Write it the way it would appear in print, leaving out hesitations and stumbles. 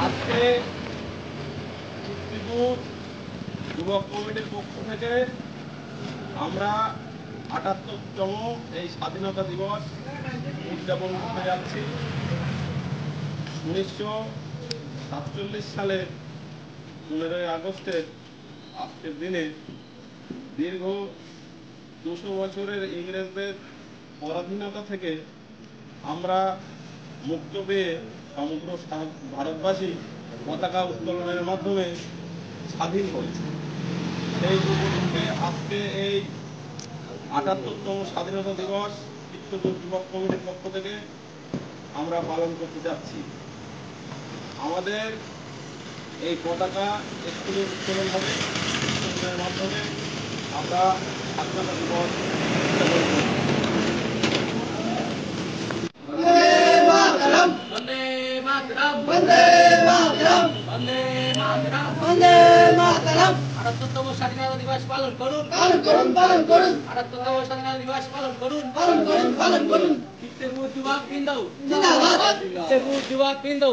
আজকে যুবক কমিটির পক্ষ থেকে আমরা ৭৮তম এই স্বাধীনতা দিবস উদযাপন করতে যাচ্ছি। ১৯৪৭ সালের ১৫ই আগস্টের আজকের দিনে দীর্ঘ ২০০ বছরের ইংরেজদের পরাধীনতা থেকে আমরা মুক্ত পেয়ে সমগ্র ভারতবাসী পতাকা উত্তোলনের মাধ্যমে স্বাধীন হয়েছে। সেই উপলক্ষে আজকে এই ৭৮তম স্বাধীনতা দিবস চিত্তদূর যুবক কমিটির পক্ষ থেকে আমরা পালন করতে যাচ্ছি। আমাদের এই পতাকা স্কুলে উত্তোলন হবে, উত্তোলনের মাধ্যমে আমরা স্বাধীনতা দিবস উদযাপন করব। আটাত্তরতম স্বাধীনতা দিবস পালন করুন। ৭৮তম স্বাধীনতা দিবস পালন করুন। যুবক বৃন্দ, যুবক বৃন্দ।